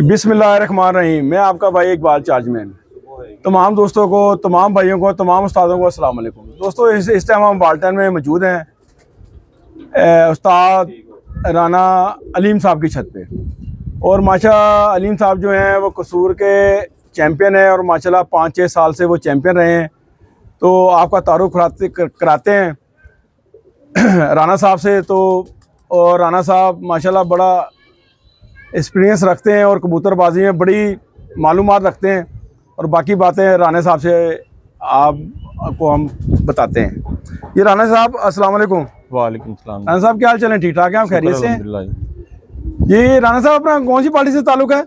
बिस्मिल्लाहिर्रहमानिर्रहीम। मैं आपका भाई इकबाल चार्जमैन। तमाम दोस्तों को, तमाम भाइयों को, तमाम उस्तादों को अस्सलाम वालेकुम। दोस्तों इस टाइम हम बाल्टन में मौजूद हैं उस्ताद राना अलीम साहब की छत पे। और माशाल्लाह अलीम साहब जो हैं वो कसूर के चैम्पियन हैं और माशाल्लाह 5-6 साल से वो चैम्पियन रहे हैं। तो आपका तारुफ कराते हैं राना साहब से। तो और राना साहब माशाल्लाह बड़ा एक्सपीरियंस रखते हैं और कबूतरबाजी में बड़ी मालूमात रखते हैं। और बाकी बातें राना साहब से आपको हम बताते हैं। ये राना साहब अस्सलाम वालेकुम। वालेकुम सलाम। राना साहब क्या हाल चल है? ठीक ठाक है? आप खैरियत से हैं? ये राना साहब अपना कौन सी पार्टी से ताल्लुक़ है?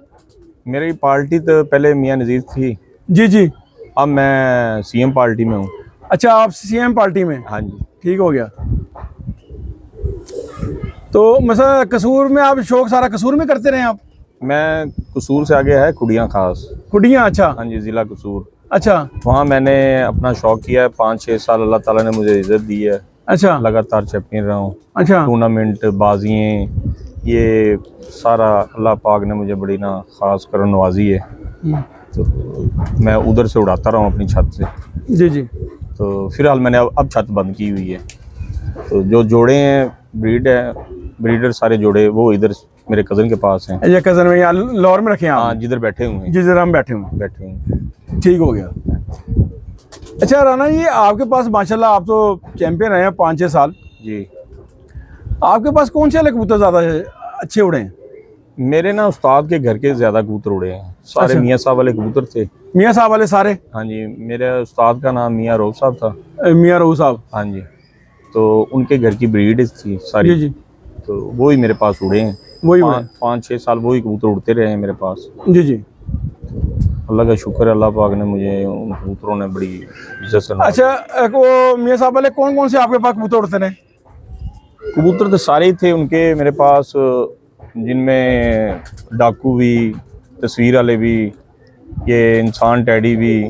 मेरी पार्टी तो पहले मियाँ नज़ीर थी जी जी। अब मैं सीएम पार्टी में हूँ। अच्छा, आप सीएम पार्टी में? हाँ जी। ठीक हो गया। तो मसला कसूर में आप शौक सारा कसूर में करते रहे आप? मैं कसूर से आगे है कुड़ियाँ खास। कुड़ियाँ? अच्छा। हाँ जी, ज़िला कसूर। अच्छा। वहाँ मैंने अपना शौक किया है। 5-6 साल अल्लाह ताला ने मुझे इज़्ज़त दी है। अच्छा। लगातार चैंपियन रहा हूँ। अच्छा। टूर्नामेंट, बाजियाँ, ये सारा अल्लाह पाक ने मुझे बड़ी ना ख़ास कर नवाजी है। तो मैं उधर से उड़ाता रहा हूँ अपनी छत से। जी जी। तो फिलहाल मैंने अब छत बंद की हुई है। तो जो जोड़े हैं ब्रीडर सारे जोड़े वो इधर मेरे कज़न के पास हैं। ये कज़न में यहाँ लाहौर में रखे हैं आप? हाँ, जिधर बैठे हुए हैं। जिधर हम बैठे बैठे ठीक हो गया। अच्छा राना, ये आपके पास माशाल्लाह आप तो चैंपियन रहे हैं 5-6 साल जी। आपके पास कौन से वाले कबूतर ज़्यादा अच्छे उड़े हैं? मेरे ना उस्ताद के घर के ज़्यादा कबूतर उड़े हैं। सारे अच्छा। मियाँ साहब वाले कबूतर थे। मियाँ साहब वाले सारे? हाँ जी। मेरे उस्ताद का नाम मियाँ रऊफ साहब था। मियाँ रऊफ साहब? हाँ जी। तो उनके घर की ब्रीड थी सारी। जी जी। तो वो ही मेरे पास उड़े हैं। वही 5-6 साल वही कबूतर उड़ते रहे हैं मेरे पास। जी जी। अल्लाह का शुक्र है, अल्लाह पाक ने मुझे उन कबूतरों ने बड़ी इज्जत से। अच्छा, वो मियाँ साहब वाले कौन कौन से आपके पास कबूतर उड़ते रहे? कबूतर तो सारे ही थे उनके मेरे पास, जिनमें डाकू भी, तस्वीर वाले भी, ये इंसान टैडी भी,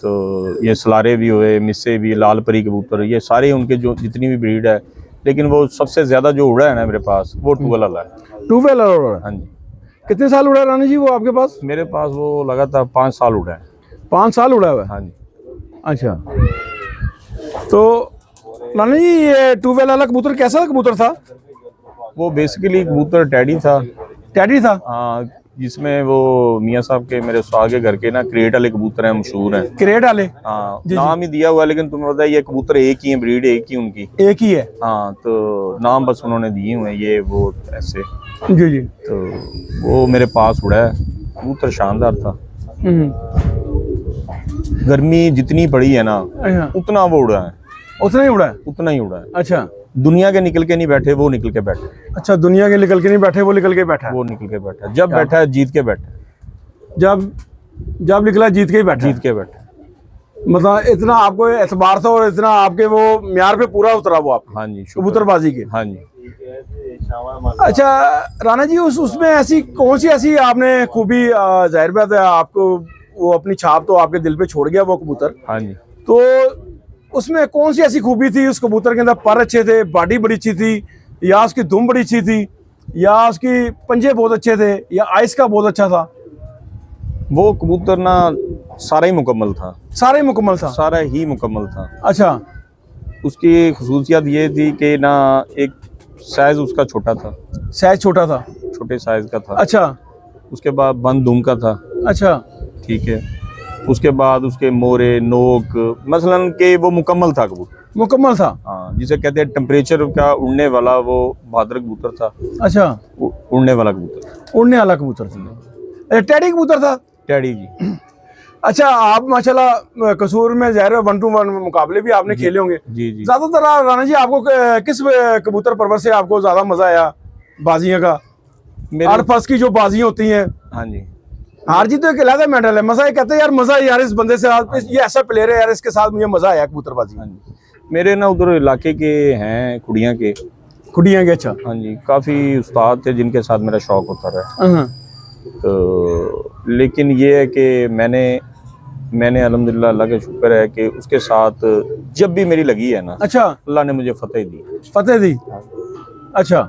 तो ये सलारे भी हुए, मिस्से भी, लाल परी कबूतर, ये सारे उनके जो जितनी भी ब्रीड है। लेकिन वो सबसे ज़्यादा जो उड़ा है ना मेरे पास वो टूवेल वाला है। टूवेल वाला? हाँ जी। कितने साल उड़ा रानी जी वो आपके पास? मेरे पास वो लगातार 5 साल उड़ा है। 5 साल उड़ा हुआ है? हाँ जी। अच्छा। तो रानी जी ये टूवेल वाला कबूतर कैसा कबूतर था? वो बेसिकली कबूतर टैडी था। टैडी था? हाँ, जिसमें वो मियाँ साहब के मेरे उस्ताद के घर के ना क्रेट वाले कबूतर हैं, मशहूर हैं। क्रेट वाले? हाँ, नाम ही दिया हुआ है, लेकिन तुम्हें पता है ये कबूतर एक ही है, ब्रीड एक ही उनकी एक ही है। हाँ, तो नाम बस उन्होंने दिए हुए हैं ये वो ऐसे। जी जी। तो वो मेरे पास उड़ा है, कबूतर शानदार था। गर्मी जितनी पड़ी है ना उतना वो उड़ा है। उतना ही उड़ा है? उतना ही उड़ा है। अच्छा। दुनिया के निकल के नहीं बैठे, वो निकल के बैठे। अच्छा, दुनिया के निकल के नहीं बैठे, वो निकल के बैठा? वो निकल के बैठा। जब बैठा है जीत के बैठा। जब निकला जीत के ही बैठा? जीत के बैठा। मतलब इतना आपको एतबार था और इतना आपके वो म्यार पे पूरा उतरा वो आप? हाँ जी, कबूतरबाजी के। हाँ जी। अच्छा राना जी, उसमें ऐसी कौन सी ऐसी आपने खूबी, जाहिर बात है आपको वो अपनी छाप तो आपके दिल पे छोड़ गया वो कबूतर। हाँ जी। तो उसमें कौन सी ऐसी खूबी थी उस कबूतर के अंदर? पर अच्छे थे, बॉडी बड़ी अच्छी थी, या उसकी दुम बड़ी अच्छी थी, या उसकी पंजे बहुत अच्छे थे, या आइस का बहुत अच्छा था? वो कबूतर ना सारा ही मुकम्मल था। सारा ही मुकम्मल था? सारा ही मुकम्मल था। अच्छा। उसकी खुसूसियत ये थी कि ना एक साइज उसका छोटा था। साइज छोटा था? छोटे साइज का था। अच्छा। उसके बाद बंद दुम का था। अच्छा। ठीक है। उसके बाद उसके मोरे नोक मसलन के वो मुकम्मल था कबूतर। मुकम्मल था? हाँ, जिसे कहते हैं टेम्परेचर का उड़ने वाला वो बहादुर कबूतर था। अच्छा। उड़ने वाला कबूतर। उड़ने वाला कबूतर था। टैडी कबूतर था? टैडी जी। अच्छा, आप माशाल्लाह कसूर में ज़ाहिर 1-to-1 मुकाबले भी आपने खेले होंगे। जी जी। ज्यादातर राना जी आपको किस कबूतर परवर से आपको ज्यादा मजा आया बाजियों का? हर फर्स्ट की जो बाजियां होती हैं। हाँ जी। हार जीत तो एक अलग मेडल है, मजा ये कहते हैं यार मजा यार इस बंदे से, ये ऐसा प्लेयर है यार, इसके साथ मुझे मजा आया कबूतरबाजी। हाँ जी। मेरे ना उधर इलाके के हैं कुड़ियाँ के। कुड़ियाँ के? अच्छा। हाँ जी, काफ़ी उस्ताद थे जिनके साथ मेरा शौक होता रहा। तो लेकिन ये है कि मैंने अल्हम्दुलिल्लाह अल्लाह का शुक्र है कि उसके साथ जब भी मेरी लगी है ना। अच्छा। अल्लाह ने मुझे फतेह दी। फतेह दी? अच्छा।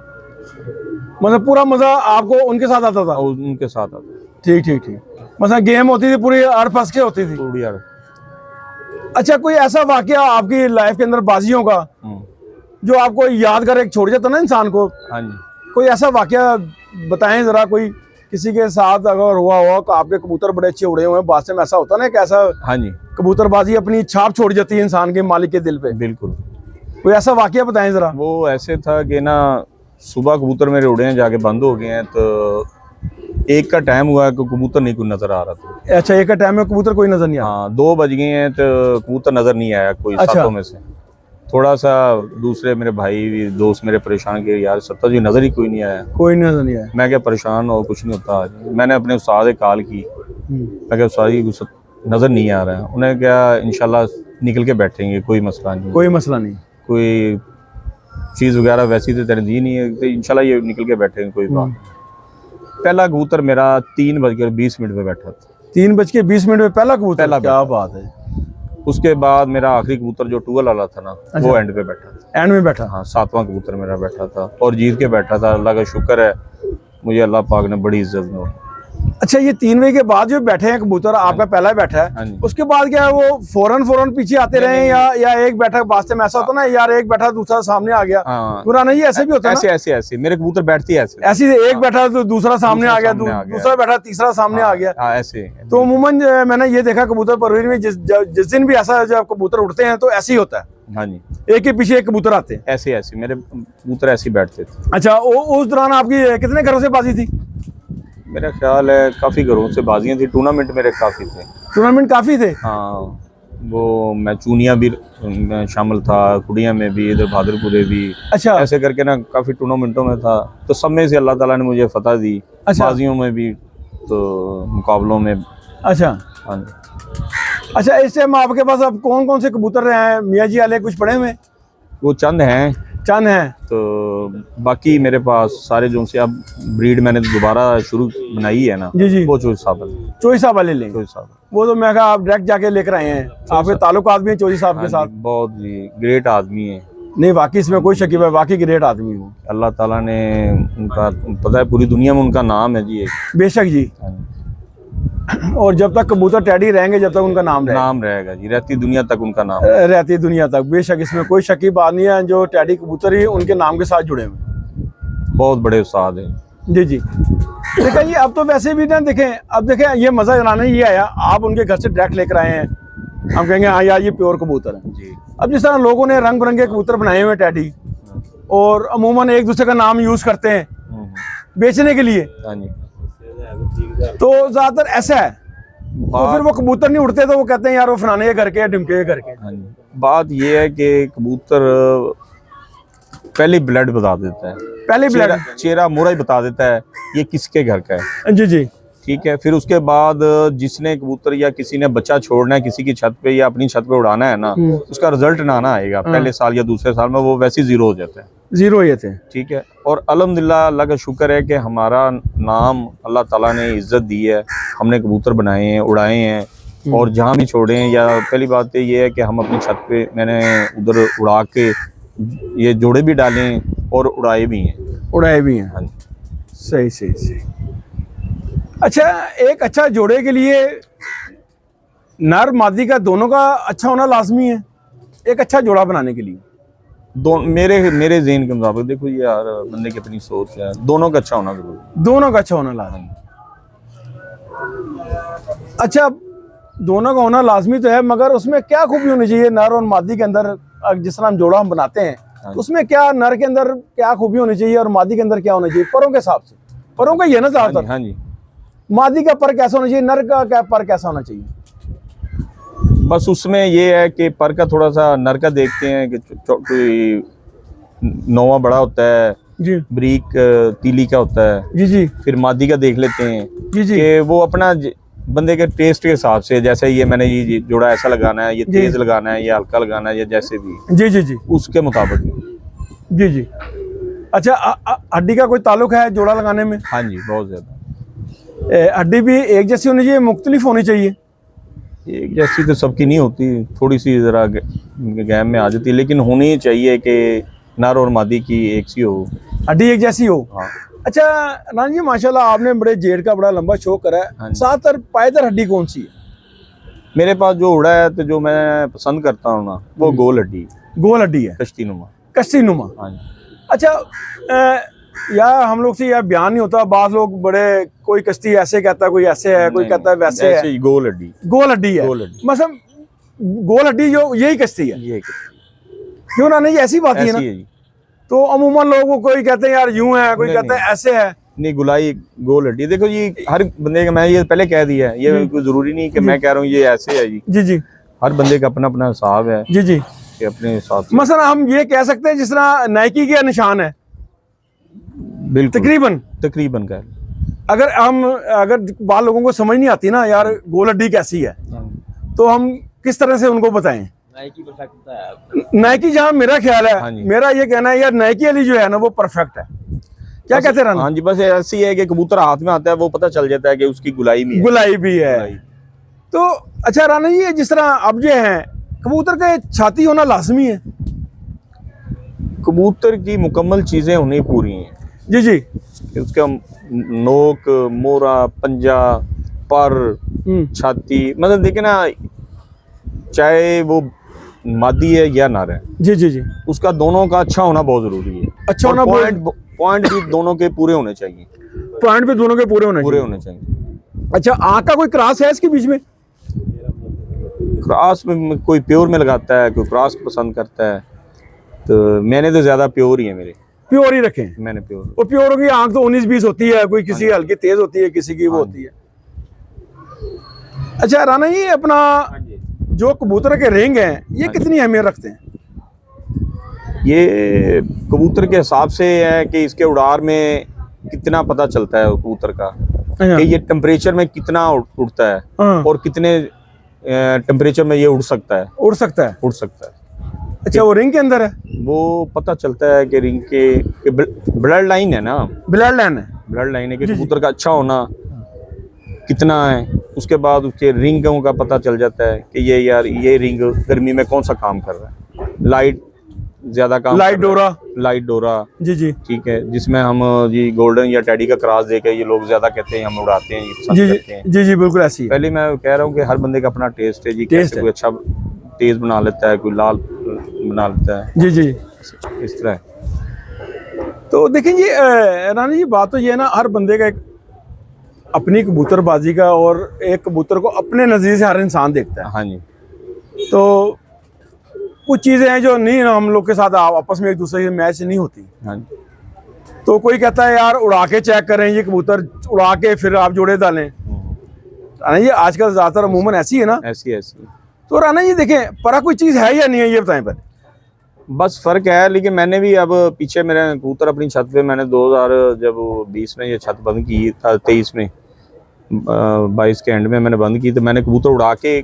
मतलब पूरा मजा आपको उनके साथ आता था? और उनके साथ आता ठीक ठीक ठीक। मतलब गेम होती थी पूरी अड़ फंस के होती थी? पूरी यार। अच्छा, कोई ऐसा वाकया आपकी लाइफ के अंदर बाजियों का जो आपको याद कर एक छोड़ जाता ना इंसान को? हाँ जी। कोई ऐसा वाकया बताएं जरा, कोई किसी के साथ अगर हुआ हो कि आपके कबूतर बड़े अच्छे उड़े हुए हैं, बादशाह में ऐसा होता ना कि ऐसा हाँ जी, कबूतरबाजी अपनी छाप छोड़ जाती है इंसान के मालिक के दिल पे? बिल्कुल। कोई ऐसा वाकया बताएं जरा। वो ऐसे था कि ना सुबह कबूतर मेरे उड़े हैं जाके बंद हो गए हैं, तो एक का टाइम हुआ कि कबूतर नहीं कोई नजर आ रहा था। अच्छा, एक टाइम में कबूतर कोई नजर नहीं आया? हाँ, 2 बज गए हैं तो कबूतर नजर नहीं आया कोई। अच्छा। सातों में से थोड़ा सा दूसरे मेरे भाई दोस्त मेरे परेशान किए, यार सत्ता जी नजर ही कोई नहीं आया। कोई नजर नहीं आया? मैं क्या परेशान हो, कुछ नहीं होता। मैंने अपने उस्ताद से कॉल की, मैं क्या उस्ताद जी कुछ नजर नहीं आ रहा है। उन्हें क्या इंशाल्लाह निकल के बैठेंगे, कोई मसला नहीं, कोई मसला नहीं। कोई चीज़ वगैरह वैसी तो तरजीह नहीं है, तो इंशाल्लाह ये निकल के बैठेंगे, कोई बात नहीं। पहला कबूतर मेरा 3:20 पे बैठा था। 3:20 में पहला कबूतर? पहला क्या बात है। उसके बाद मेरा आखिरी कबूतर जो टूअल वाला था ना, अच्छा। वो एंड पे बैठा था। एंड में बैठा? हाँ, 7वां कबूतर मेरा बैठा था और जीत के बैठा था। अल्लाह का शुक्र है, मुझे अल्लाह पाक ने बड़ी इज्जत दी। अच्छा, ये 3 बजे के बाद जो बैठे हैं कबूतर, आपका पहला बैठा हाँ है, जी। उसके बाद क्या है वो फौरन पीछे आते रहे या एक बैठा वास्ते में ऐसा होता ना, यार एक बैठा दूसरा सामने आ गया? हाँ, पुराना ये ऐसे भी होता है ऐसे ऐसे मेरे कबूतर बैठते ही ऐसे ऐसी एक बैठा तो दूसरा सामने आ गया, दूसरा बैठा तीसरा सामने आ गया। हाँ, ऐसे। तो अमूमन मैंने ये देखा कबूतर परवरिश में जिस दिन भी ऐसा जब कबूतर उड़ते हैं तो ऐसे ही होता है, हाँ जी, एक के पीछे एक कबूतर आते हैं। ऐसे मेरे कबूतर ऐसे बैठते थे। अच्छा, उस दौरान आपकी कितने घरों से बाजी थी? मेरा ख्याल है काफ़ी घरों से बाजियाँ थी, टूर्नामेंट मेरे काफ़ी थे। टूर्नामेंट काफी थे? हाँ, वो मैं चूनिया भी मैं शामिल था, कुड़िया में भी, इधर भादरपुरे भी। अच्छा। ऐसे करके ना काफ़ी टूर्नामेंटों में था, तो सब में से अल्लाह ताला ने मुझे फतह दी। अच्छा। बाजियों में भी तो मुकाबलों में। अच्छा। हाँ जी। अच्छा, इस टाइम आपके पास अब कौन कौन से कबूतर रहे हैं? मियाँ जी वाले कुछ पड़े हुए? वो चंद हैं, चंद हैं। तो बाकी मेरे पास सारे जो से अब ब्रीड मैंने दोबारा शुरू बनाई है ना, जी जी, वो चोरी साहब चोई साहब वाले लें? चोरी साहब, वो तो मैं कहा आप डायरेक्ट जाके लेकर आए हैं, आपके ताल्लुकात भी हैं चोई साहब के साथ? बहुत जी ग्रेट आदमी है। नहीं, वाकई इसमें कोई शकीब है, वाकई ग्रेट आदमी हो। अल्लाह ताला ने उनका, पता है पूरी दुनिया में उनका नाम है जी एक। बेशक जी। और जब तक कबूतर टैडी रहेंगे जब तक उनका नाम रहेगा जी, रहती दुनिया तक उनका नाम रहती दुनिया तक। बेशक, इसमें कोई शक की बात नहीं है, जो टैडी कबूतर ही उनके नाम के साथ जुड़े हुए। बहुत बड़े उस्ताद हैं। जी जी। देखिए ये अब तो वैसे भी ना, देखें अब देखें ये मजा जनाने ये आया, आप उनके घर से डायरेक्ट लेकर आए हैं, हम कहेंगे हाँ यार ये प्योर कबूतर है जी। अब जिस तरह लोगों ने रंग बिरंगे कबूतर बनाए हुए टैडी, और अमूमन एक दूसरे का नाम यूज करते हैं बेचने के लिए, हाँ जी, तो ज्यादातर ऐसा है, तो फिर वो कबूतर नहीं उड़ते तो वो कहते हैं यार वो फलाने के घर के, ढिमके के घर के। हाँ जी। बात ये है कि कबूतर पहले ब्लड बता देता है, पहले ब्लड, चेहरा मोरा ही बता देता है ये किसके घर का है। जी जी, ठीक है। फिर उसके बाद जिसने कबूतर या किसी ने बच्चा छोड़ना है किसी की छत पे या अपनी छत पे उड़ाना है ना, उसका रिजल्ट ना आएगा पहले साल या दूसरे साल में, वो वैसे ही जीरो हो जाता है। जीरो ये थे। ठीक है। और अल्हम्दुलिल्लाह अल्लाह का शुक्र है कि हमारा नाम अल्लाह ताला ने इज्जत दी है, हमने कबूतर बनाए हैं, उड़ाए हैं, और जहाँ भी छोड़े हैं, या पहली बात तो ये है कि हम अपनी छत पे मैंने उधर उड़ा के ये जोड़े भी डाले और उड़ाए भी हैं। उड़ाए भी हैं। हाँ जी। सही सही सही। अच्छा, एक अच्छा जोड़े के लिए नर मादी का दोनों का अच्छा होना लाजमी है एक अच्छा जोड़ा बनाने के लिए? मेरे ज़हन के मुताबिक देखो यार, बंदे की अपनी सोच है, दोनों का अच्छा होना जरूरी है। दोनों का अच्छा होना लाजमी। अच्छा, दोनों का होना लाजमी तो है, मगर उसमें क्या खूबी होनी चाहिए नर और मादी के अंदर? जिस तरह हम जोड़ा हम बनाते हैं, तो उसमें क्या नर के अंदर क्या खूबी होनी चाहिए और मादी के अंदर क्या होना चाहिए परों के हिसाब से? परों का ये ना ज्यादातर। हाँ जी। मादी का पर कैसा होना चाहिए, नर का क्या पर कैसा होना चाहिए? बस उसमें ये है कि पर का थोड़ा सा नर का देखते हैं कि कोई नौवा बड़ा होता है जी, ब्रीक तीली का होता है जी जी, फिर मादी का देख लेते हैं जी जी, कि वो अपना बंदे के टेस्ट के हिसाब से, जैसे ये मैंने ये जोड़ा ऐसा लगाना है, ये तेज लगाना है, ये हल्का लगाना है, ये जैसे भी जी जी जी, उसके मुताबिक। जी जी। अच्छा, हड्डी का कोई ताल्लुक है जोड़ा लगाने में? हाँ जी, बहुत ज्यादा। हड्डी भी एक जैसी होनी चाहिए, मुख्तलिफ होनी चाहिए? एक जैसी तो सबकी नहीं होती, थोड़ी सी जरा गैम में आ जाती है, लेकिन होनी चाहिए कि नर और मादी की एक सी हो, हड्डी एक जैसी हो। हाँ। अच्छा राना जी, माशाल्लाह आपने बड़े जेड का बड़ा लंबा शो करा हाँ है। जी। ज्यादातर पायदार हड्डी कौन सी है? मेरे पास जो उड़ा है तो जो मैं पसंद करता हूँ ना वो गोल हड्डी, गोल हड्डी है, कश्ती नुमा। कश्ती नुमा। हाँ जी। अच्छा या हम लोग से यह बयान नहीं होता, बात लोग बड़े, कोई कश्ती ऐसे कहता है, कोई ऐसे है, कोई नहीं, कहता है वैसे ऐसे है। ही गोल हड्डी। गोल हड्डी है, गोल हड्डी। मतलब गोल हड्डी जो यही कश्ती है, ये क्यों ना? नहीं ऐसी बात ही है ऐसी ना। है जी। तो अमूमन लोग को कोई कहते हैं यार यूं है, कोई नहीं, कहता है ऐसे है। नहीं, गुलाई गोल हड्डी। देखो जी, हर बंदे का, मैं ये पहले कह दिया है, ये कोई जरूरी नहीं कि मैं कह रहा हूँ ये ऐसे है जी। जी जी हर बंदे का अपना अपना हिसाब है जी जी। कि अपने हिसाब से। मसलन हम ये कह सकते हैं जिस तरह नाइकी का निशान है, बिल्कुल तकरीबन तकरीबन का। अगर बाल लोगों को समझ नहीं आती ना यार गोल हड्डी कैसी है, तो हम किस तरह से उनको बताएं? नाइकी परफेक्ट होता है। नाइकी, जहाँ मेरा ख्याल हाँ है, जी। मेरा ये कहना है यार नाइकी वाली जो है ना वो परफेक्ट है। क्या कहते हैं राना? हाँ जी, बस ऐसी है कि कबूतर हाथ में आता है वो पता चल जाता है कि उसकी गुलाई में है। गुलाई भी है। गुलाई। तो अच्छा राना जी, जिस तरह अब जो है कबूतर का छाती होना लाजमी है। कबूतर की मुकम्मल चीजें होनी पूरी हैं। जी जी। कि उसका नोक, मोरा, पंजा, पर, छाती, मतलब देखे ना, चाहे वो मादी है या नर है, जी जी जी। उसका दोनों का अच्छा होना बहुत जरूरी है। अच्छा और होना पॉइंट भी दोनों के पूरे होने चाहिए। पॉइंट पे दोनों के पूरे होने पूरे चाहिए। होने चाहिए। अच्छा, आँख का कोई क्रॉस है इसके बीच में? क्रॉस में कोई प्योर में लगाता है, कोई क्रॉस पसंद करता है, तो मैंने तो ज्यादा प्योर ही है मेरे। प्योर ही रखें। मैंने प्योर। वो प्योर की आँख तो 19-20 होती है, कोई किसी हल्की तेज होती है, किसी की वो होती है। अच्छा राना जी, अपना जो कबूतर के रिंग हैं ये कितनी अहमियत रखते हैं? ये कबूतर के हिसाब से है कि इसके उड़ार में कितना पता चलता है कबूतर का, कि ये टेम्परेचर में कितना उड़ता है हाँ। और कितने टेम्परेचर में ये उड़ सकता है। उड़ सकता है। उड़ सकता है। अच्छा, वो रिंग के अंदर है? वो पता चलता है कि रिंग के ब्लड लाइन है ना, ब्लड लाइन है। ब्लड लाइन है कि कबूतर का अच्छा होना कितना है। उसके बाद उसके रिंगों का पता चल जाता है कि ये यार ये रिंग गर्मी में कौन सा काम कर रहा है। लाइट ज्यादा काम, लाइट डोरा। लाइट डोरा, जी जी ठीक है, जिसमें हम जी गोल्डन या टैडी का क्रॉस देके ये लोग ज्यादा कहते हैं हम उड़ाते हैं, ये पसंद जी करते हैं। जी जी, बिल्कुल ऐसी है। पहले मैं कह रहा हूँ कि हर बंदे का अपना टेस्ट है जी। टेस्ट कैसे है। कोई अच्छा तेज बना लेता है, कोई लाल बना लेता है, जी जी। इस तरह है। तो देखें जी राना जी, बात तो ये है ना, हर बंदे का एक अपनी कबूतरबाजी का, और एक कबूतर को अपने नज़रिए से हर इंसान देखता है। हाँ जी। तो कुछ चीज़ें हैं जो नहीं हम लोग के साथ आपस में एक दूसरे से मैच नहीं होती। हाँ जी। तो कोई कहता है यार उड़ा के चेक करें, ये कबूतर उड़ा के फिर आप जोड़े डालें। राना जी, आजकल ज़्यादातर अमूमन ऐसी है ना। ऐसी। तो राना जी देखें, पर कोई चीज़ है या नहीं है, ये बताएं पर। बस फर्क है, लेकिन मैंने भी अब पीछे मेरे कबूतर अपनी छत पे, मैंने 2020 में ये छत बंद की था, 23 में 22 के एंड में मैंने बंद की, तो मैंने कबूतर उड़ा के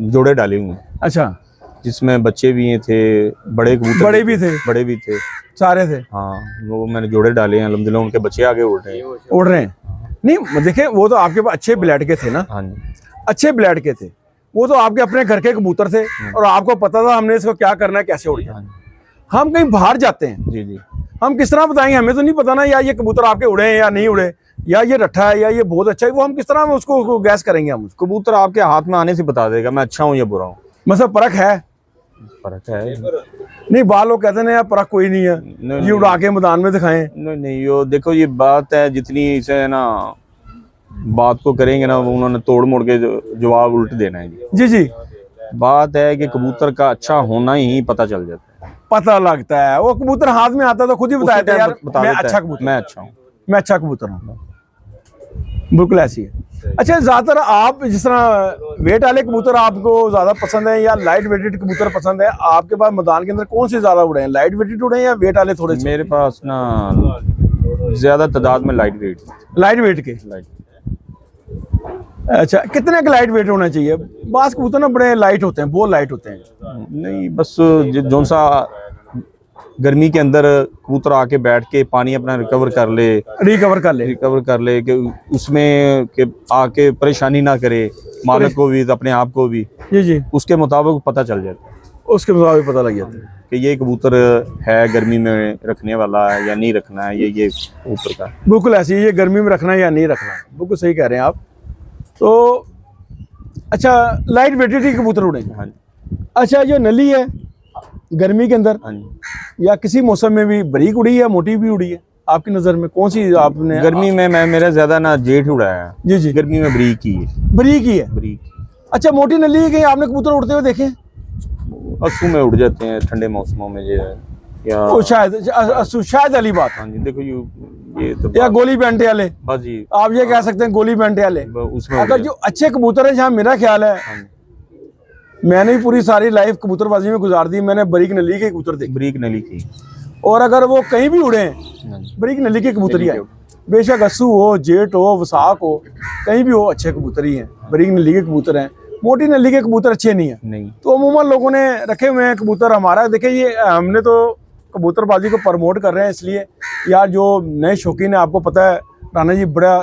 जोड़े डाले हुए हैं। अच्छा, जिसमें बच्चे भी थे, बड़े कबूतर बड़े भी थे। बड़े भी थे, सारे थे। हाँ, वो मैंने जोड़े डाले हैं, अल्हम्दुलिल्लाह उनके बच्चे आगे उड़ रहे हैं। उड़ रहे हैं। नहीं देखें, वो तो आपके पास अच्छे ब्लड के थे ना। हाँ जी। अच्छे ब्लड के थे, वो तो आपके अपने घर के कबूतर थे, और आपको पता था हमने इसको क्या करना है, कैसे उड़ जाए। हम कहीं बाहर जाते हैं, जी जी। हम किस तरह बताएंगे? हमें तो नहीं पता ना यार ये कबूतर आपके उड़े हैं या नहीं उड़े, या ये रट्ठा है या ये बहुत अच्छा है, वो हम किस तरह उसको गैस करेंगे? हम उसको कबूतर आपके हाथ में आने से बता देगा मैं अच्छा हूँ या बुरा हूँ। मतलब परख है? फर्क है। नहीं, बाल लोग कहते हैं यार परख कोई नहीं है, नहीं, ये उड़ा के मैदान में दिखाएं। नहीं, यो देखो ये बात है, जितनी इसे ना बात को करेंगे ना, उन्होंने तोड़ मोड़ के जवाब उल्ट देना है जी। जी जी। बात है कि कबूतर का अच्छा होना ही पता चल जाता है। पता लगता है, वो कबूतर हाथ में आता तो खुद ही बताया था यार मैं अच्छा कबूतर, मैं अच्छा हूँ, मैं अच्छा कबूतर हूँ। बिल्कुल ऐसी है। अच्छा, ज्यादातर आप जिस तरह वेट वाले कबूतर आपको ज्यादा पसंद है या लाइट वेटेड कबूतर पसंद है? आपके पास मैदान के अंदर कौन से ज्यादा उड़े हैं, लाइट वेटेड उड़े हैं या वेट वाले थोड़े से? मेरे पास ना ज्यादा तादाद में लाइट वेट। लाइट वेट के। अच्छा, कितने का लाइट वेट होना चाहिए? बास कबूतर ना बड़े लाइट होते हैं, बहुत लाइट होते हैं। नहीं, बस जो सा गर्मी के अंदर कबूतर आके बैठ के पानी अपना रिकवर कर ले कि उसमें के आके परेशानी ना करे मालिक को भी, अपने आप को भी। जी जी। उसके मुताबिक पता चल जाता है। उसके मुताबिक पता लग जाता है कि ये कबूतर है गर्मी में रखने वाला है या नहीं रखना है, ये कबूतर का। बिल्कुल ऐसी ये गर्मी में रखना है या नहीं रखना, बिल्कुल सही कह रहे हैं आप। तो अच्छा, लाइट वेटेड ही कबूतर उड़ेंगे। हाँ जी, अच्छा, जो नली है गर्मी के अंदर हाँ जी। या किसी मौसम में भी बारीक उड़ी है, मोटी भी उड़ी है, आपकी नज़र में कौन सी आपने? गर्मी में मैं मेरा ज्यादा ना जेठ उड़ाया है। जी जी, गर्मी में बरीक ही है। बारीक ही है। बरीक अच्छा, मोटी नली है, कहीं आपने कबूतर उड़ते हुए देखे? अस्सू में उड़ जाते हैं ठंडे मौसमों में जो है, या ओ शायद वाली बात, हाँ जी। देखो ये तो या गोली बेंटे वाले, बस जी, आप ये कह सकते हैं गोली बेंटे वाले। उसमें अगर जो अच्छे कबूतर है, जहाँ मेरा ख्याल है, हाँ जी, मैंने भी पूरी सारी लाइफ कबूतरबाजी में गुजार दी, मैंने बारीक नली के कबूतर देखे, बरीक नली की। और अगर वो कहीं भी उड़े हाँ जी, बारीक नली के कबूतर ही नली आए, के बेशक अस्सू हो, जेट हो, वसाख हो, कहीं भी हो, अच्छे कबूतर ही हैं, बारीक नली के कबूतर हैं। मोटी नली के कबूतर अच्छे नहीं है। नहीं। तो अमूमन लोगों ने रखे हुए हैं कबूतर। हमारा देखिए, ये हमने तो कबूतरबाजी को प्रमोट कर रहे हैं इसलिए यार, जो नए शौकीन है, आपको पता है राणा जी, बड़ा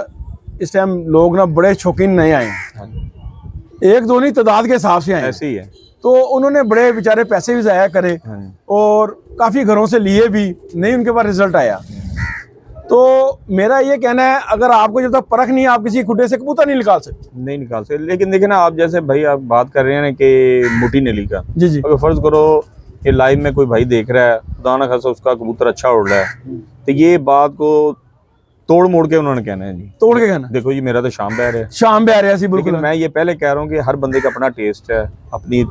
इस टाइम लोग ना बड़े शौकीन नए आए हैं, हाँ जी, एक दो नहीं तादाद के हिसाब से आए हैं। ऐसे ही है। तो उन्होंने बड़े बेचारे पैसे भी ज़ाया करे हाँ जी, और काफ़ी घरों से लिए भी, नहीं उनके पास रिजल्ट आया। तो मेरा ये कहना है, अगर आपको जब तक परख नहीं है, आप किसी खुडे से कबूतर नहीं निकाल सकते। नहीं निकाल सकते। लेकिन देखिए ना, आप जैसे भाई आप बात कर रहे हैं ना कि मोटी नली का, जी जी, अगर फर्ज करो ये लाइव में कोई भाई देख रहा है, खुदा ना खासा उसका कबूतर अच्छा उड़ रहा है, तो ये बात को तोड़ मोड़ के उन्होंने कहना है जी, तोड़ के कहना, देखो जी मेरा तो शाम बह रहा है। शाम पे आ रहे हैं बिल्कुल। लेकिन मैं ये पहले कह रहा हूँ कि हर बंदे का अपना टेस्ट है, अपनी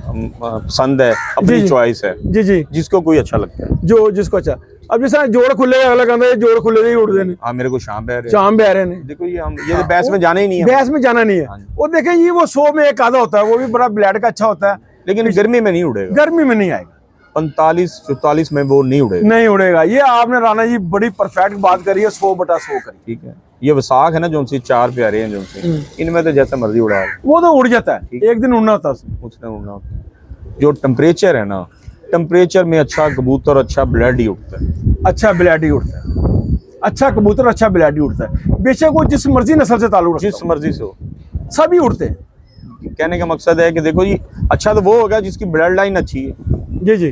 पसंद है, जी, अपनी जी। चॉइस है, जी जी, जिसको कोई अच्छा लगता है। जो जिसको अच्छा। अब जैसे जोड़ खुले, अगला कहता है जोड़ खुले ही उड़ते हैं, हाँ, मेरे को शाम बह रहे हैं। शाम पे आ रहे हैं। देखो ये हम ये बहस में जाना ही नहीं है। बहस में जाना नहीं है। हाँ जी। वो देखें, ये वो 100 में एक आधा होता है, वो भी बड़ा ब्लैड का अच्छा होता है, लेकिन गर्मी में नहीं उड़ेगा। गर्मी में नहीं आएगा, 45-44 में वो नहीं उड़ेगा। नहीं उड़ेगा। ये आपने राणा जी बड़ी परफेक्ट बात करी है, 100/100 करी। ठीक है, ये वसाख है ना, जो उनसे 4 प्यारे हैं, जो उनसे इनमें तो जैसा मर्जी उड़ा लो, वो तो उड़ जाता है, एक दिन उड़ना होता है उसमें। उसने उड़ना होता है। जो टेम्परेचर है ना, टेम्परेचर में अच्छा कबूतर, अच्छा ब्लड ही उठता है। अच्छा ब्लैड ही उड़ता है, अच्छा कबूतर, अच्छा ब्लैड ही उड़ता है। बेशक वो जिस मर्जी नस्ल से ताल्लुक रखता जिस मर्जी से हो। हो, सभी उड़ते हैं। कहने का मकसद है कि देखो जी, अच्छा तो वो होगा जिसकी ब्लड लाइन अच्छी है, जी जी,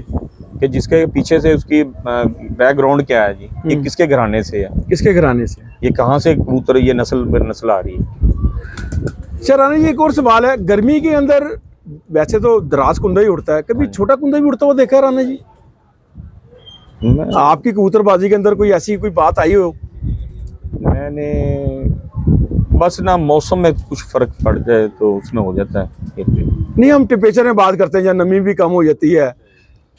कि जिसके पीछे से उसकी बैकग्राउंड क्या है जी, ये किसके घराने से है, किसके घराने से, ये कहाँ से कबूतर, ये नस्ल आ रही है। अच्छा राणा जी, एक और सवाल है। गर्मी के अंदर वैसे तो दराज कुंदा ही उड़ता है, कभी छोटा कुंदा भी उड़ता हुआ देखा है राणा जी? आपकी कबूतरबाजी के अंदर कोई ऐसी कोई बात आई हो? मैंने बस ना मौसम में कुछ फर्क पड़ जाए तो उसमें हो जाता है। नहीं, हम टेम्परेचर में बात करते हैं, जहाँ नमी भी कम हो जाती है।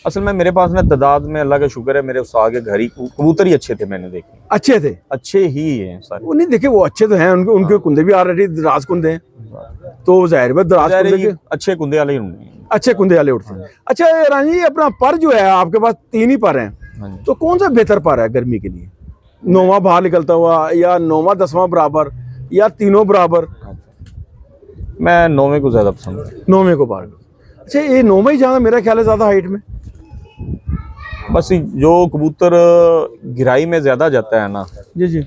असल में मेरे पास ना तादाद में, अल्लाह का शुक्र है, मेरे उस्ताद के घर ही कबूतर ही अच्छे थे, मैंने देखे अच्छे थे, अच्छे ही हैं सारे। वो नहीं देखे, वो अच्छे तो हैं, उनके उनके कुंदे भी ऑलरेडी दराज कुंदे हैं, तो जाहिर है दराज कुंदे के अच्छे कुंदे वाले ही होंगे। अच्छे कुंदे वाले उड़ते हैं। अच्छा रानी जी, अपना पर जो है आपके पास 3 ही पर हैं, हाँ जी। तो कौन सा बेहतर पर है गर्मी के लिए? 9वां बाहर निकलता हुआ, या 9वां 10वां बराबर, या तीनों बराबर? मैं 9वें को ज्यादा पसंद है। 9वें को बाहर। अच्छा, ये 9वां ही जहाँ मेरा ख्याल है ज्यादा हाइट में। बस जो कबूतर गिराई में ज्यादा जाता है ना, जी जी,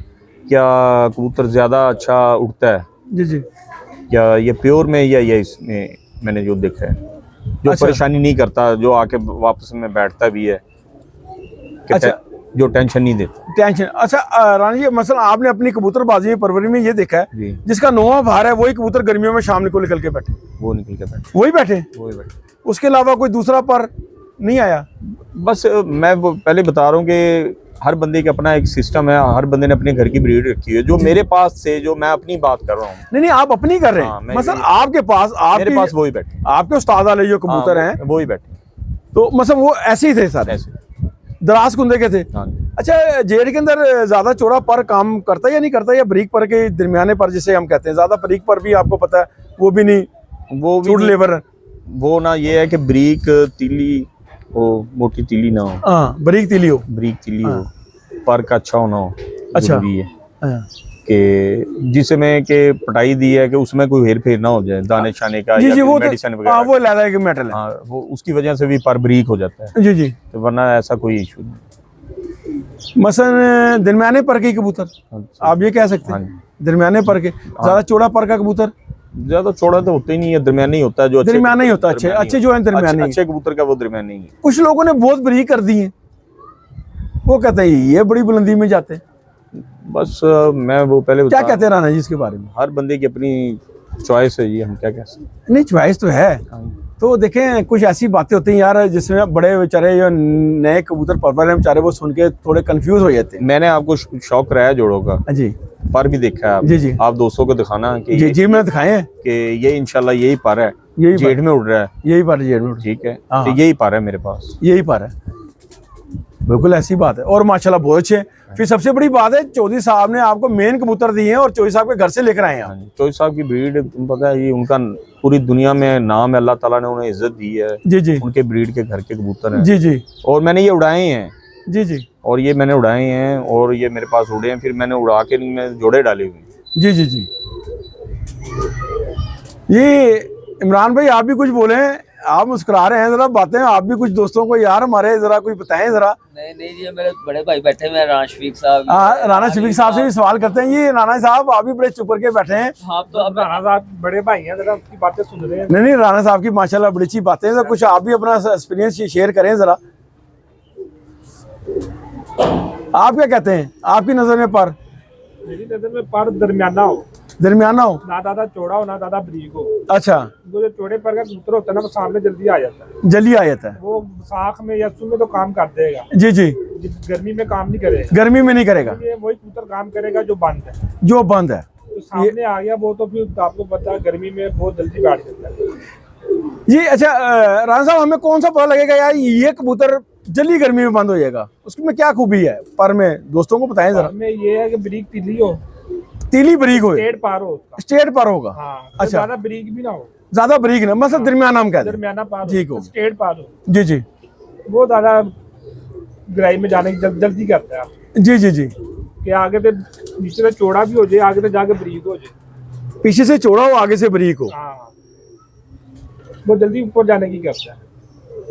क्या कबूतर ज्यादा अच्छा उड़ता है, जी जी, क्या ये प्योर में या ये इसमें मैंने जो देखा है, जो अच्छा। परेशानी नहीं करता, जो आके वापस में बैठता भी है, कि अच्छा। जो टेंशन नहीं देता। टेंशन। अच्छा रानी जी, मसलन आपने अपनी कबूतरबाजी में परवरिश में ये देखा है, जी, जिसका 9वां बाहर है वही कबूतर गर्मियों में शाम को निकल के बैठे, वो निकल के बैठे, वही बैठे, वही बैठे। उसके अलावा कोई दूसरा पर नहीं आया? बस मैं वो पहले बता रहा हूँ कि हर बंदे का अपना एक सिस्टम है, हर बंदे ने अपने घर की ब्रीड रखी है। जो मेरे पास से, जो मैं अपनी बात कर रहा हूँ, नहीं नहीं, आप अपनी कर रहे हाँ, हैं। मैं मसलन ये- आपके पास, मेरे पास वही बैठे, आपके उस्ताद वाले जो कबूतर हाँ, हैं, वही बैठे तो मतलब वो ऐसे ही थे सारे, ऐसे। दराज कुंदे के थे। हाँ, अच्छा, जेड के अंदर ज्यादा चौड़ा पर काम करता है या नहीं करता, या बरीक पर के दरमियाने पर जिसे हम कहते हैं? ज्यादा बरीक पर भी आपको पता है वो भी नहीं, वो भी छूट नहीं- लेवर। वो ना ये है कि ब्रीक तीली हो, मोटी तीली ना हो, हाँ, बरीक तीली हो। ब्रीक तीली हो, पर का अच्छा होना हो, अच्छा। जरूरी है हाँ। कि जिसमें के पटाई दी है कि उसमें कोई हेर फेर ना हो जाए, दाने शाने का जी या जी, वो मेडिसिन तो हाँ, वगैरह। वो लहदा है कि मेटल है। हाँ, वो उसकी वजह से भी पर ब्रीक हो जाता है, जी जी, तो वरना ऐसा कोई इशू नहीं। मसलन दरमियाने पर के कबूतर, अच्छा। आप ये कह सकते हाँ हैं जी। दरमियाने पर के, ज्यादा चौड़ा पर का कबूतर? ज्यादा चौड़ा तो होता ही नहीं है, दरमियानी ही होता है। जो दरमियाना ही होता है, अच्छे दरमियानी अच्छे जो है दरमियानी। अच्छे कबूतर का वो दरमियानी ही है। कुछ लोगों ने बहुत बरीक कर दी है, वो कहते हैं ये बड़ी बुलंदी में जाते हैं। बस मैं वो पहले क्या बता, कहते हैं राणा जी इसके बारे में? हर बंदे की अपनी चॉइस है, ये हम क्या कह सकते हैं। नहीं, चॉइस तो है। तो देखें, कुछ ऐसी बातें होती हैं यार जिसमें बड़े बेचारे जो नए कबूतर परवर हैं बेचारे, वो सुन के थोड़े कंफ्यूज हो जाते हैं। मैंने आपको शौक कराया जोड़ों का, जी पर भी देखा है आप। जी जी आप दोस्तों को दिखाना कि जी जी, मैंने दिखाए हैं। कि ये इंशाल्लाह यही पर है, यही जेठ में उड़ रहा है। यही पर जेठ में, ठीक है, हाँ। तो यही पर है मेरे पास। यही पर है, बिल्कुल ऐसी बात है। और माशाल्लाह बहुत अच्छे। फिर सबसे बड़ी बात है, चौधरी साहब ने आपको मेन कबूतर दिए हैं और चौधरी साहब के घर से लेकर आए हैं। चौधरी साहब की ब्रीड, तुम पता है, ये उनका पूरी दुनिया में नाम है, अल्लाह ताला ने उन्हें इज्जत दी है। जी जी उनके ब्रीड के घर के कबूतर हैं। जी जी और मैंने ये उड़ाए हैं। जी जी और ये मैंने उड़ाए हैं और ये मेरे पास उड़े हैं, फिर मैंने उड़ा के इनमें जोड़े डाले हुए हैं। जी जी जी। ये इमरान भाई, आप भी कुछ बोले, आप मुस्कुरा रहे हैं, जरा बातें आप भी कुछ दोस्तों को यार हमारे जरा कुछ बताएं जरा। नहीं नहीं जी, मेरे बड़े भाई बैठे हुए हैं, राणा शफीक साहब। राणा शफीक साहब से भी सवाल करते हैं। ये राणा साहब, आप भी बड़े चुप करके बैठे हैं। हाँ, तो अब राणा साहब बड़े भाई हैं, जरा उसकी बातें सुन रहे हैं। नहीं नहीं, राणा साहब की माशाल्लाह बड़ी अच्छी बातें हैं। तो कुछ आप भी अपना एक्सपीरियंस शेयर करें जरा। आप क्या कहते हैं, आपकी नजर में पर मेरी नजर में पर दरमियाना हो, दरमियाना हो? ना ज्यादा चौड़ा हो ना ज्यादा बारीक हो। अच्छा, वो जो चौड़े पर का कबूतर होता है ना, वो सामने जल्दी आ जाता है। जल्दी आ जाता है। वो साख में या सुन में तो काम कर देगा, जी जी, गर्मी में काम नहीं करेगा। गर्मी में नहीं करेगा, ये वही कबूतर काम करेगा जो बंद है। जो बंद है। तो सामने आ गया वो, तो फिर आपको पता है गर्मी में बहुत जल्दी बैठ जाता है। जी अच्छा, राणा साहब, हमें कौन सा पता लगेगा यार ये कबूतर जल्दी गर्मी में बंद हो जाएगा? उसमें क्या खूबी है पर में, दोस्तों को बताएं जरा। में ये है कि बारीक तीली हो, तीली बरीक हो, स्टेट पार हो उसका। स्टेट पर होगा। हाँ, अच्छा। ज्यादा बारीक भी ना हो, ज्यादा बरीक ना, मतलब दरमियाना हम कहते हैं। दरमियाना पार ठीक हो, हो। स्टेट पार हो। जी जी वो ज्यादा गहराई में जाने की जल्दी करता है जी जी जी। कि आगे तो नीचे से चौड़ा भी हो जाए, आगे तो जाके बारीक हो जाए। पीछे से चौड़ा हो, आगे से बरीक हो। हाँ, वो जल्दी ऊपर जाने की करता है,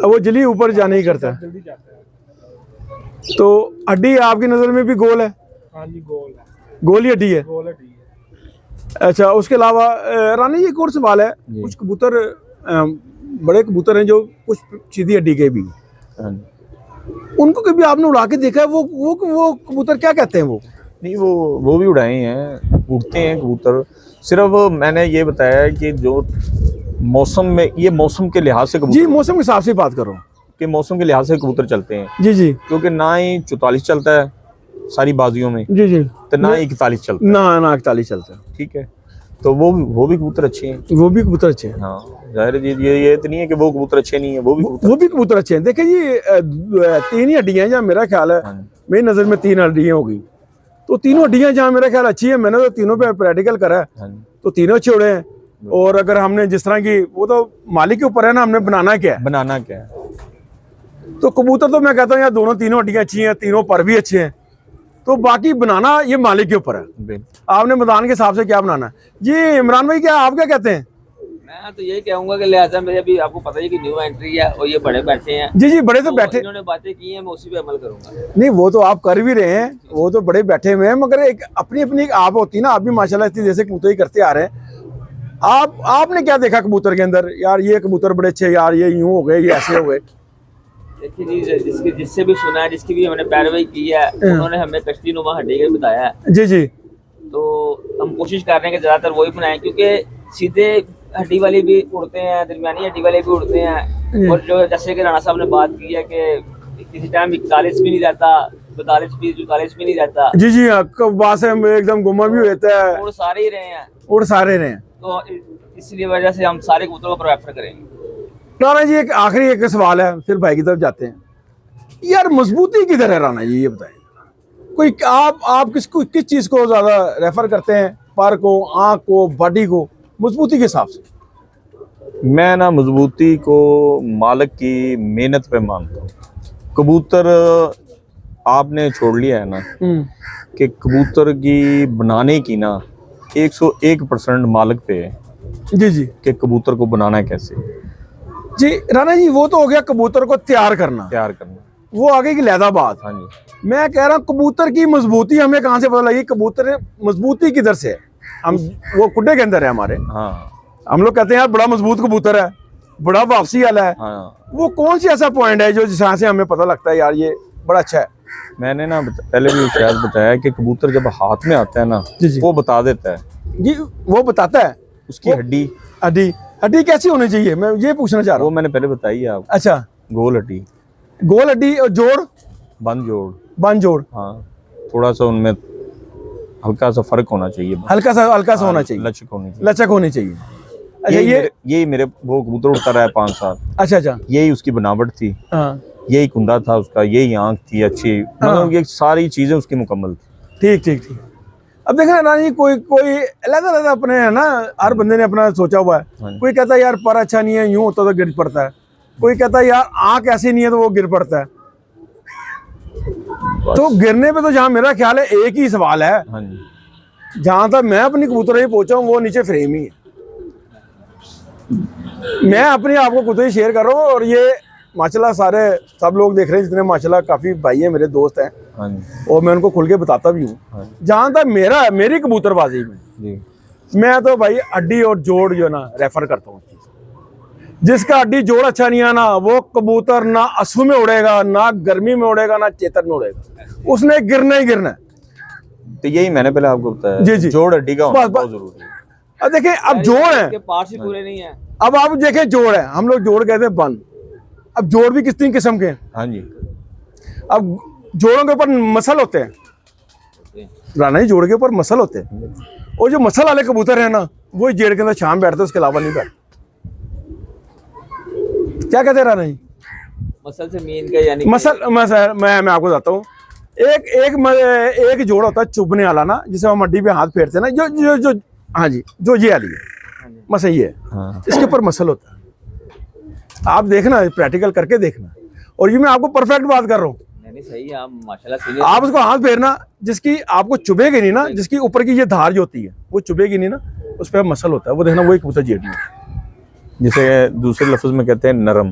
अब वो जल्दी ऊपर जाने ही करता है। जल्दी जाता है। तो हड्डी आपकी नजर में भी गोल है? हाँ जी, गोल है, गोल ही हड्डी है। गोल है, ठीक है। अच्छा, उसके अलावा रानी जी एक और सवाल है। कुछ कबूतर बड़े कबूतर हैं जो कुछ सीधी हड्डी के भी, हाँ। उनको कभी आपने उड़ा के देखा है? वो कबूतर क्या कहते हैं वो? नहीं, वो भी उड़ाए हैं, उड़ते हैं कबूतर। सिर्फ मैंने ये बताया है कि जो मौसम में, ये मौसम के लिहाज से जी, कबूतर, मौसम के हिसाब से बात करो कि मौसम के लिहाज से कबूतर चलते हैं। जी जी क्योंकि ना ही 44 चलता है सारी बाजियों में, जी जी, तो ना ही 41 चलता है। ना ना 41 चलता है। ठीक है, तो वो भी कबूतर अच्छे हैं। वो भी कबूतर अच्छे हैं। हाँ, जाहिर है जी, ये तो नहीं है कि वो कबूतर अच्छे नहीं है, वो भी कबूतर अच्छे हैं। देखिए जी, 3 ही हड्डियां हैं जहाँ मेरा ख्याल है, हाँ। मेरी नज़र में 3 हड्डियां होगी। तो तीनों हड्डियां जहाँ मेरा ख्याल अच्छी है, मैंने तो तीनों पे प्रैक्टिकल करा है, हाँ। तो तीनों अच्छे उड़े हैं। और अगर हमने जिस तरह की, वो तो मालिक के ऊपर है ना, हमने बनाना क्या है। बनाना क्या है। तो कबूतर तो मैं कहता हूँ यार दोनों तीनों हड्डियां अच्छी हैं, तीनों पर भी अच्छे हैं। तो बाकी बनाना ये मालिक के ऊपर है, बिल्कुल। आपने मैदान के हिसाब से क्या बनाना है। जी इमरान भाई, क्या आप क्या कहते हैं? मैं तो यही कहूंगा कि लिहाजा मेरे, अभी आपको पता ही कि न्यू एंट्री है और ये बड़े बैठे हैं। जी जी, बड़े तो बैठे, इन्होंने बातें की हैं, मैं उसी पे अमल करूंगा। नहीं वो तो आप कर भी रहे हैं, वो तो बड़े बैठे हुए हैं, मगर एक अपनी अपनी एक आप होती है ना। आप भी माशाल्लाह इतनी जैसे कबूतर ही करते आ रहे हैं। आपने क्या देखा कबूतर के अंदर यार, ये कबूतर बड़े अच्छे यार, ये यूं हो गए, ये ऐसे हो गए? देखिए जी, जिससे भी सुना है, जिसकी भी हमने पैरवी की है, उन्होंने हमें कश्ती नुमा हड्डी का बताया है। जी जी, तो हम कोशिश कर रहे हैं कि ज्यादातर वही बनाएं, क्योंकि सीधे हड्डी वाले भी उड़ते हैं, दरमियानी हड्डी वाले भी उड़ते हैं। और जो जैसे कि राणा साहब ने बात की है कि किसी टाइम 41 भी नहीं रहता, 42 भी, 44 भी नहीं रहता। जी जी, बात से एकदम गुमा भी होता है। उड़ सारे ही रहे हैं, उड़ सारे रहे हैं। तो इसलिए वजह से हम सारे कबूतरों को प्रेफर करेंगे। राणा जी एक आखिरी एक सवाल है, फिर भाई की तरफ जाते हैं। यार मजबूती किधर है राणा जी, ये बताएं। कोई आप किस चीज को ज्यादा रेफर करते हैं, पर को, आंख को, बॉडी को, मजबूती के हिसाब से? मैं ना मजबूती को मालिक की मेहनत पे मानता हूँ। कबूतर आपने छोड़ लिया है ना कि कबूतर की बनाने की ना 101% मालिक पे है जी जी कि कबूतर को बनाना कैसे। जी राणा जी, वो तो हो गया कबूतर को तैयार करना, वो आगे की लहदा बात। हाँ जी। मैं कह रहा हूँ कबूतर की मजबूती हमें कहाँ से पता लगी? कबूतर मजबूती किधर से है? हम वो कुड्डे के अंदर है हमारे, हाँ हम लोग कहते हैं यार बड़ा मजबूत कबूतर है, बड़ा वापसी वाला है। हाँ। वो कौन सी ऐसा पॉइंट है जो जहाँ से हमें पता लगता है यार ये बड़ा अच्छा है? मैंने ना पहले भी शायद बताया कि कबूतर जब हाथ में आता है ना, जी जी वो बता देता है जी, वो बताता है। उसकी हड्डी, हड्डी, हड्डी कैसी होनी चाहिए, मैं ये पूछना चाह रहा वो हूँ। मैंने पहले बताई है आपको। अच्छा, गोल हड्डी, गोल हड्डी और जोड़, बंद जोड़, बंद जोड़, हाँ थोड़ा सा उनमें हल्का सा फर्क होना चाहिए, हल्का सा होना चाहिए, लचक होनी चाहिए। लचक होनी चाहिए। अच्छा यही मेरे वो कबूतर उड़ता रहा है 5 साल। अच्छा अच्छा, यही उसकी बनावट थी, हाँ यही कुंदा था उसका, यही आंख थी अच्छी, मतलब ये सारी चीजें उसकी मुकम्मल थी। ठीक ठीक ठीक। अब देखना रानी जी, कोई कोई अलग अपने है ना, हर बंदे ने अपना सोचा हुआ है। हाँ जी। कोई कहता है यार पर अच्छा नहीं है, यूं होता तो गिर पड़ता है। कोई कहता है यार आंख ऐसी नहीं है तो वो गिर पड़ता है। तो गिरने पे तो जहाँ मेरा ख्याल है एक ही सवाल है, हाँ जी, जहां तक मैं अपनी कबूतरी पहुंचा हूँ वो नीचे फ्रेम ही है। मैं अपने आप को कबूतरी शेयर कर रहा हूँ, और ये माशाल्लाह सारे सब लोग देख रहे हैं, जितने माशाल्लाह काफ़ी भाई हैं, मेरे दोस्त हैं, हाँ जी, और मैं उनको खुल के बताता भी हूँ। हाँ जी, जहाँ तक मेरी कबूतरबाजी में, जी, मैं तो भाई अड्डी और जोड़ जो है ना रेफर करता हूँ। जिसका अड्डी जोड़ अच्छा नहीं है ना, वो कबूतर ना असू में उड़ेगा, ना गर्मी में उड़ेगा, ना चेतर में उड़ेगा, उसने गिरना ही गिरना है। तो यही मैंने पहले आपको बताया, जी, जी। जोड़ हड्डी का होना बस, बहुत जरूरी है। अब देखें, अब जोड़ है, इसके पार्ट्स ही पूरे नहीं है। अब आप देखें जोड़ है, हम लोग जोड़ कहते हैं बंद। अब जोड़ भी कितनी किस्म के हैं। हाँ जी, अब जोड़ों के ऊपर मसल होते हैं, राना जी जोड़ के ऊपर मसल होते हैं, और जो मसल वाले कबूतर है ना, वो जेड़ के अंदर शाम बैठते हैं, उसके अलावा नहीं बैठते। क्या कहते हैं राना जी? मसल से मीन का यानी मसल मैं आपको बताता हूँ। एक जोड़ होता है चुभने वाला ना, जिसे हम मड्डी पे हाथ फेरते हैं ना, जो हाँ जी, जो ये वाली है मसल, ये है, हाँ इसके ऊपर मसल होता है। आप देखना, प्रैक्टिकल करके देखना, और ये मैं आपको परफेक्ट बात कर रहा हूँ। नहीं सही है, आप माशाल्लाह सीनियर। आप उसको हाथ फेरना, जिसकी आपको चुभेगी नहीं ना, जिसकी ऊपर की ये धार जो होती है वो चुभेगी नहीं ना, उस पर मसल होता है, वो देखना, वही कबूतर जेड़ में। जिसे दूसरे लफ्ज में कहते हैं नरम,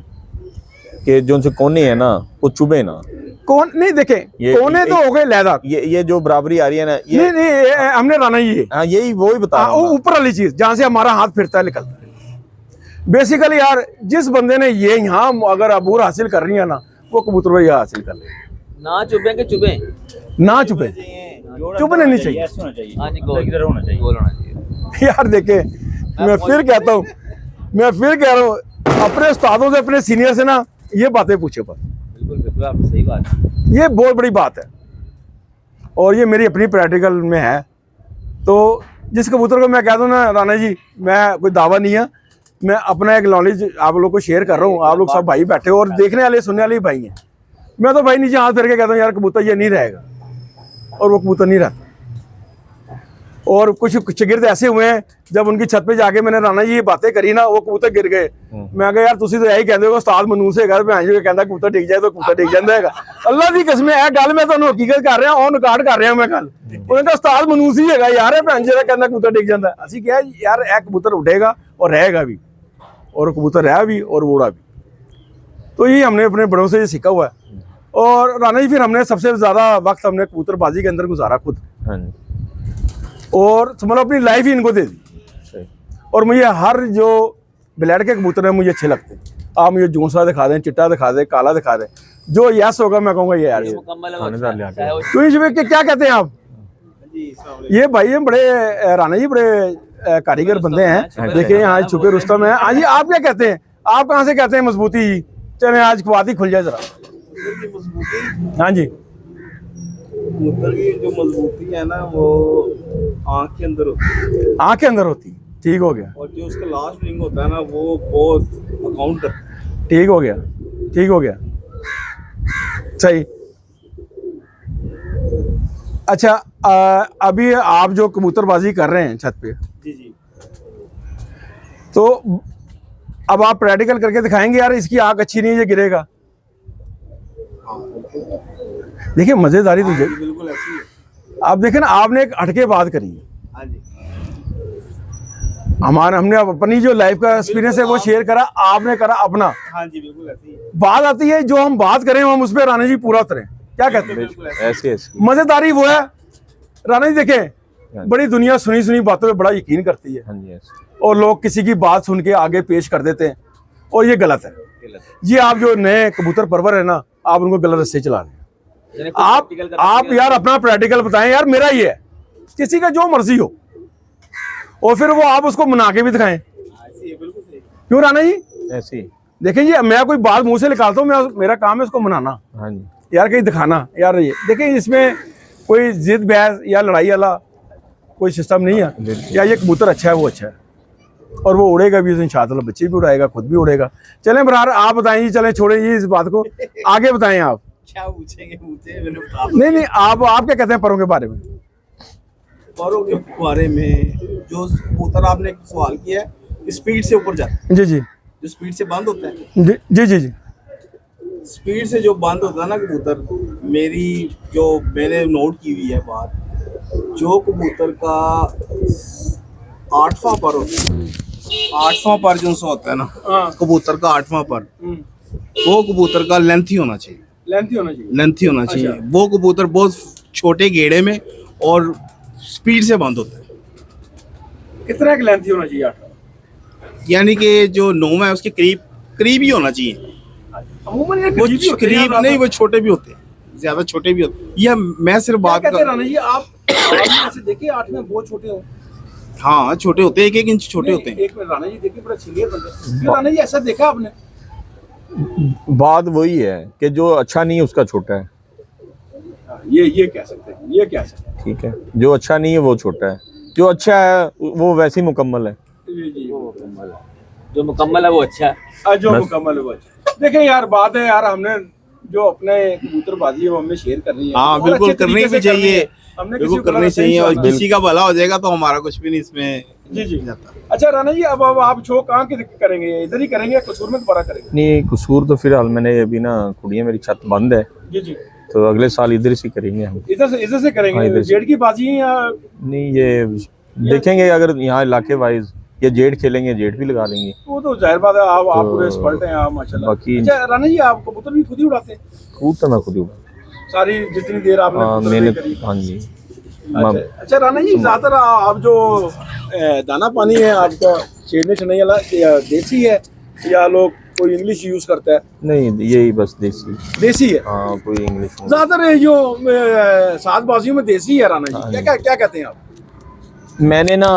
कि जो उनसे कोने है ना वो चुभे ना। कौन नहीं देखे, कोने तो हो गए लैदा, ये जो बराबरी आ रही है ना, ये नहीं हमने राना ये, हाँ यही वो ही बता रहा हूँ वो ऊपर वाली चीज जहां से हमारा हाथ फिरता है, निकलता है। बेसिकली यार, जिस बंदे ने ये यहाँ अगर अबूर हासिल कर रही है ना, वो कबूतर भाई हासिल कर ले। ना चुभे के चुभे, ना चुभे, चुभने नहीं चाहिए। हाँ जी, गोल होना चाहिए। यार देखे, मैं फिर कहता हूँ, मैं फिर कह रहा हूँ, अपने उस्तादों से, अपने सीनियर से ना ये बातें पूछे पर, बिल्कुल बिल्कुल, आप सही बात है। ये बहुत बड़ी बात है, और ये मेरी अपनी प्रैक्टिकल में है। तो जिस कबूतर को मैं कह दूँ ना राना जी, मैं कोई दावा नहीं है, मैं अपना एक नॉलेज आप लोग को शेयर कर रहा हूँ। आप लोग सब भाई बैठे हो और देखने वाले सुनने वाले भाई हैं। मैं तो भाई नीचे हाथ फिर के कहता हूँ यार कबूतर ये नहीं रहेगा, और वो कबूतर नहीं रहता। और कुछ गिरद ऐसे हुए हैं, जब उनकी छत पे जाके मैंने राना जी ये बातें करी ना, वो कबूतर गिर गए। मैं कहा यार तुसी तो यही कहते हो उस्ताद मनूस है, भैन जी कहता कबूतर डिग जाए तो कबूतर डिग जाता है। अल्लाह की कसम है गल, मैं तुहानू हकीकत कर रहा, ऑन रिकॉर्ड कर रहा मैं गल। उन्होंने कहा उस्ताद मनूस ही है यार, भैन जी कहता कबूतर डिग जाता है। असी कहा यार यह कबूतर उठेगा और रहेगा भी, और कबूतर रहा भी और उड़ा भी। तो ये हमने अपने बड़ों से ये सीखा हुआ है। और राना जी फिर हमने सबसे ज़्यादा वक्त हमने कबूतरबाजी के अंदर गुजारा खुद, हाँ जी, और समझ लो अपनी लाइफ ही इनको दे दी। सही। और मुझे हर जो ब्लैड के कबूतर हैं मुझे अच्छे लगते हैं। आप मुझे जूसा दिखा दें, चिट्टा दिखा दें, काला दिखा दें, जो यस होगा मैं कहूँगा ये यार। मुकम्मल है वो, थानेदार ले आके। चाहे वो तो इसमें क्या कहते हैं आप? ये भाई ये बड़े राना जी बड़े कारीगर बंदे हैं। देखिए यहाँ छुपे रुस्तम है। हाँ जी, आप क्या कहते हैं? आप कहाँ से कहते हैं मजबूती? चले आज बात ही खुल जाए जरा। हाँ जी, कबूतर की जो मजबूती है ना वो आंख के अंदर होती है, आँख के अंदर होती। ठीक हो गया, और जो उसका लास्ट रिंग होता है ना वो बहुत अकाउंट करता है। ठीक हो गया, ठीक हो गया, सही। अच्छा, अभी आप जो कबूतरबाजी कर रहे हैं छत पे, जी जी, तो अब आप प्रैक्टिकल करके दिखाएंगे यार इसकी आँख अच्छी नहीं है, ये गिरेगा। देखिए मजेदारी तो ये, बिल्कुल ऐसी है। आप देखें ना, आपने एक हटके बात करी है। हाँ जी, हमने अपनी जो लाइफ का एक्सपीरियंस है वो शेयर करा, आपने करा अपना। हाँ जी, बिल्कुल ऐसी है। बात आती है जो हम बात करें हम उस पर राना जी पूरा उतरे। क्या कहते हैं? बिल्कुल ऐसी। ऐसे ऐसे मजेदारी वो है राना जी, देखें बड़ी दुनिया सुनी सुनी बातों पे बड़ा यकीन करती है हाँ जी ऐसे। और लोग किसी की बात सुन के आगे पेश कर देते हैं और ये गलत है। ये आप जो नए कबूतर परवर है ना, आप उनको गलत रास्ते चला रहे हैं। यानी कोई आप practical कर आप यार अपना प्रैक्टिकल बताएं यार, मेरा ही है, किसी का जो मर्जी हो, और फिर वो आप उसको मना के भी दिखाएं। बिल्कुल सही। क्यों राणा जी? ऐसे ही। देखें जी, मैं कोई बात मुंह से निकालता हूँ, मेरा काम है उसको मनाना हाँ जी यार, कहीं दिखाना यार। ये देखें, इसमें कोई जिद बहस या लड़ाई वाला कोई सिस्टम नहीं है। या ये कबूतर अच्छा है, वो अच्छा है और वो उड़ेगा भी इंशाअल्लाह, बच्चे भी उड़ाएगा, खुद भी उड़ेगा। चलें बरार, आप बताएं जी, चलें छोड़ें जी इस बात को, आगे बताएं आप। क्या पूछेंगे मुझे, मैंने बता नहीं नहीं, आप क्या कहते हैं परों के बारे में? परों के बारे में जो कबूतर आपने एक सवाल किया है, स्पीड से ऊपर जाता है, जी जी जो स्पीड से बंद होता है, जी जी जी जी। स्पीड से जो बंद होता है ना कबूतर, मेरी जो मैंने नोट की हुई है बात, जो कबूतर का 8वां पर होता है, 8वां पर जो सा होता है ना, कबूतर का 8वां पर, वो कबूतर का लेंथ ही होना चाहिए, लेंथ ही होना चाहिए। लेंथ ही होना चाहिए। वो कबूतर बहुत छोटे घेड़े में और स्पीड से बंद होता है, कितना एक लेंथ ही होना चाहिए? 8 यानी कि जो नोम है उसके करीब ही होना चाहिए। अमूमन ये वो करीब ही होते हैं करीब यार, नहीं, वो छोटे भी होते हैं, ज्यादा छोटे भी होते हैं। यह मैं सिर्फ क्या बात कहते हैं कर, राणा जी, आप ऐसे देखिए 8 में बहुत छोटे हो। हाँ छोटे होते हैं, 1-1 इंच छोटे होते हैं। एक मिनट राणा जी, देखिए बड़ा सीनियर बंदे हैं। राणा जी ऐसा देखा आपने? बात वही है कि जो अच्छा नहीं है उसका छोटा है। ये कह सकते हैं, ये कह सकते हैं। ठीक है, जो अच्छा नहीं है वो छोटा है, जो अच्छा है वो वैसे ही मुकम्मल है। जी जो मुकम्मल है वो अच्छा है। जो मुकम्मल है वो अच्छा। देखें यार, बात है यार, हमने जो अपने कबूतरबाजी है वो हमें शेयर करनी है। हाँ और बिल्कुल, अच्छे करनी तरीके भी से करनी चाहिए, है। हमने बिल्कुल किसी को करनी गलत चाहिए, और नहीं किसी का भला हो जाएगा तो हमारा कुछ भी नहीं इसमें जी जी जाता। अच्छा राणा जी, अब आप शो कहाँ के करेंगे? इधर ही करेंगे या कसूर में दोबारा करेंगे? नहीं, कसूर तो फिलहाल मैंने अभी ना खुड़ी है, मेरी छत बंद है, जी जी, तो अगले साल इधर से करेंगे हम। इधर से हाँ, करेंगे। इधर से। जेड की बाजी है या नहीं, ये देखेंगे, अगर यहाँ इलाके वाइज ये जेड खेलेंगे, जेड भी लगा लेंगे। वो तो जाहिर बात है, आप पूरे एक्सपर्ट हैं आप माशाल्लाह। बाकी अच्छा राणा जी, आप कबूतर भी खुद ही उड़ाते हैं? कबूतर मैं खुद ही उड़ा, सारी जितनी देर आपने कबूतरबाजी मेहनत। करी। हाँ जी। अच्छा राणा जी, ज्यादातर आप जो दाना पानी है आपका छेड़ने छड़ने वाला या देसी है, या लोग कोई इंग्लिश यूज करता है? नहीं, यही बस देसी है। हाँ, कोई इंग्लिश नहीं। ज्यादातर ये जो सात बाजियों में देसी है राणा जी, क्या कहते हैं आप? मैंने ना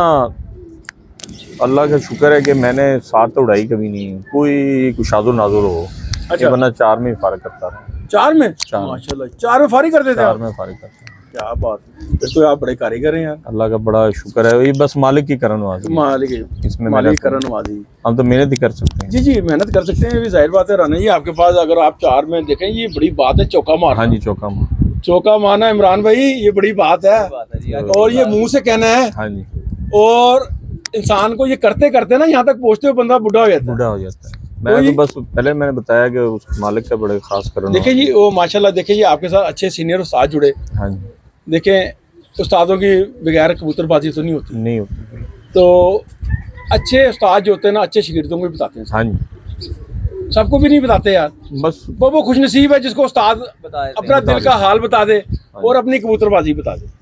अल्लाह का शुक्र है कि मैंने साथ तो उड़ाई कभी नहीं, कोई कुशादुर नाजुर हो। अच्छा। वरना 4 में फारिग करता रहा। 4 में? चार। माशाल्लाह, 4 में फारिग कर देते हैं 4 आप? में फारिग करता रहा। क्या बात है, फिर तो आप बड़े कारीगर हैं यार। अल्लाह का बड़ा शुक्र है, ये बस मालिक की करनवाज़ी। मालिक इसमें मालिक मेहनत करनवाजी। हम तो मेहनत ही कर सकते हैं। जी जी, मेहनत कर सकते हैं, ये भी जाहिर बात है राणा जी। आपके पास अगर आप 4 में देखें, ये बड़ी बात है, चौका मार। हाँ जी, चौका मारना इमरान भाई, ये बड़ी बात है। और ये मुंह से कहना है, हाँ जी, और इंसान को ये करते करते ना यहाँ तक पहुँचते हुए बंदा बुढ़ा हो जाता है। बूढ़ा हो जाता है। मैं तो बस पहले मैंने बताया कि उस मालिक का बड़े खास करना। देखिए जी, वो माशाल्लाह, देखिए जी आपके साथ अच्छे सीनियर उस्ताद जुड़े। हाँ जी, देखें, उस्तादों की बगैर कबूतरबाजी तो नहीं होती। नहीं होती। तो अच्छे उस्ताद जो होते हैं ना, अच्छे शागिर्दों को भी बताते हैं। हाँ जी, सबको भी नहीं बताते यार। बस वो खुशनसीब है जिसको उस्ताद अपना दिल का हाल बता दे और अपनी कबूतरबाजी बता दे।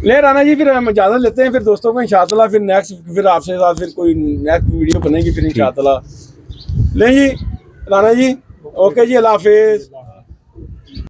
ले राणा जी, फिर हम इजाज़त लेते हैं फिर दोस्तों को, इंशाअल्लाह फिर नेक्स्ट फिर आपसे साथ फिर कोई नेक्स्ट वीडियो बनेगी फिर इंशाअल्लाह। ले जी राणा जी, ओके जी, अल्लाह हाफिज़।